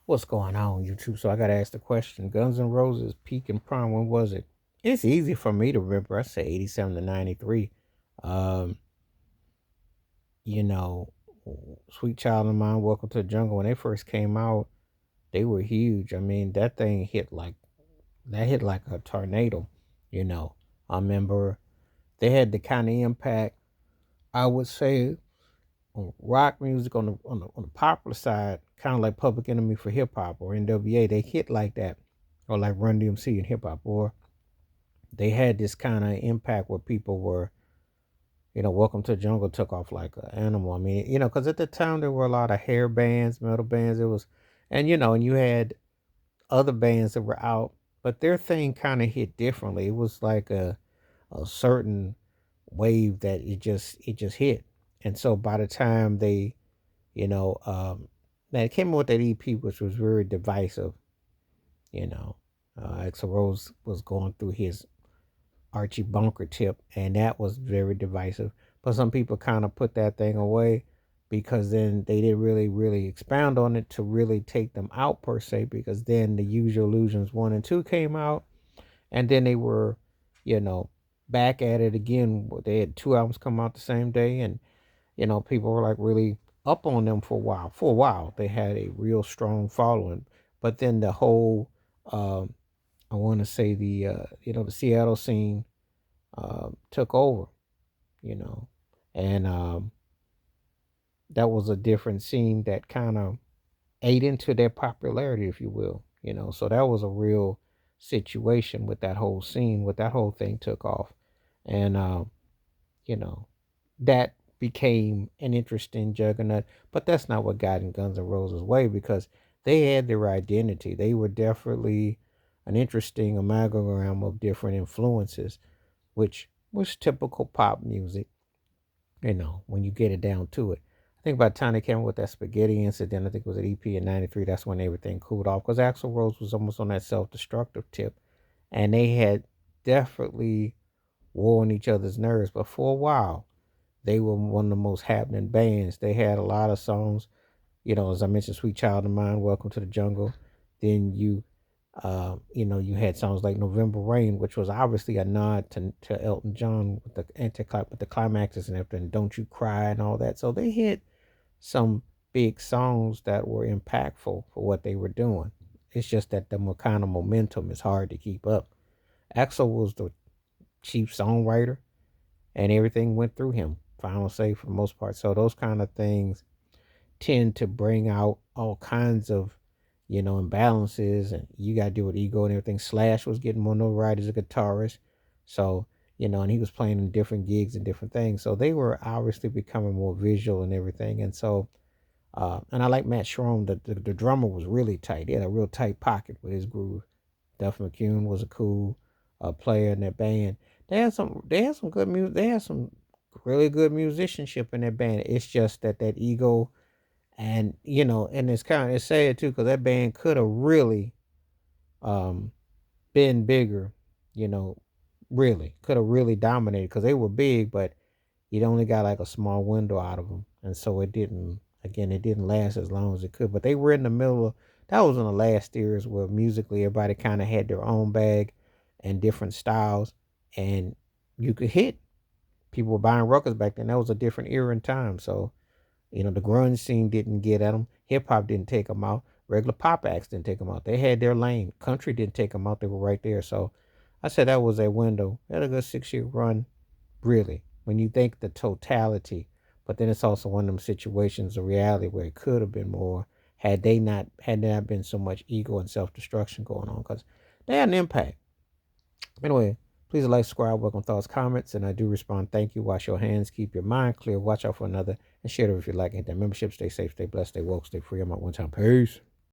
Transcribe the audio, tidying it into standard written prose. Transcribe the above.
What's going on, YouTube? So I gotta ask the question: Guns N' Roses peak and prime. When was it? It's easy for me to remember. I say 87 to 93. Um, you know, Sweet Child of Mine, Welcome to the Jungle. When they first came out, they were huge. I mean, that thing hit like a tornado. You know, I remember they had the kind of impact. I would say on rock music on the popular side, kind of like Public Enemy for hip hop or NWA, they hit like that, or like Run DMC in hip hop, or they had this kind of impact where people were, Welcome to the Jungle took off like an animal. I mean, because at the time there were a lot of hair bands, metal bands. It was, and you had other bands that were out, but their thing kind of hit differently. It was like a certain wave that it just hit, and so by the time they You know, now it came out with that EP, which was very divisive. You know, Axl Rose was going through his Archie Bunker tip, and that was very divisive. But some people kind of put that thing away because then they didn't really expound on it to really take them out per se. Because then the Usual Illusions 1 and 2 came out, and then they were, you know, back at it again. They had two albums come out the same day, and people were like really up on them for a while. For a while, they had a real strong following, but then the whole, um, I want to say the Seattle scene took over, you know, and that was a different scene that kind of ate into their popularity, if you will, So that was a real situation with that whole scene, with that whole thing took off, and you know, that became an interesting juggernaut. But that's not what got in Guns N' Roses' way because they had their identity. They were definitely an interesting amalgam of different influences, which was typical pop music, when you get it down to it. I think by the time they came up with that spaghetti incident, I think it was an EP in '93, that's when everything cooled off because Axl Rose was almost on that self destructive tip. And they had definitely wore on each other's nerves. But for a while, they were one of the most happening bands. They had a lot of songs, as I mentioned, Sweet Child of Mine, Welcome to the Jungle. Then you had songs like November Rain, which was obviously a nod to Elton John with the climaxes and everything, Don't You Cry and all that. So they hit some big songs that were impactful for what they were doing. It's just that the kind of momentum is hard to keep up. Axel was the chief songwriter and everything went through him. Final say for the most part. So those kind of things tend to bring out all kinds of, imbalances, and you got to deal with ego and everything. Slash was getting more notoriety as a guitarist, so and he was playing in different gigs and different things. So they were obviously becoming more visual and everything, and so. And I like Matt Shrom. The drummer was really tight. He had a real tight pocket with his groove. Duff McCune was a cool player in that band. They had some good music. They had some really good musicianship in that band. It's just that ego, and and it's sad too because that band could have really um been bigger. You know, really could have really dominated because they were big, but it only got like a small window out of them, and so it didn't. Again, it didn't last as long as it could. But they were in the middle of that was in the last years where musically everybody kind of had their own bag and different styles, and you could hit. People were buying records back then. That was a different era and time. So the grunge scene didn't get at them. Hip hop didn't take them out. Regular pop acts didn't take them out. They had their lane. Country didn't take them out. They were right there. So I said that was a window. They had a good 6 year run, really, when you think the totality. But then it's also one of them situations of reality where it could have been more had there not been so much ego and self destruction going on because they had an impact. Anyway, please like, subscribe, welcome thoughts, comments, and I do respond. Thank you. Wash your hands, keep your mind clear, watch out for another, and share it if you like. Hit that membership. Stay safe, stay blessed, stay woke, stay free. I'm out one time. Peace.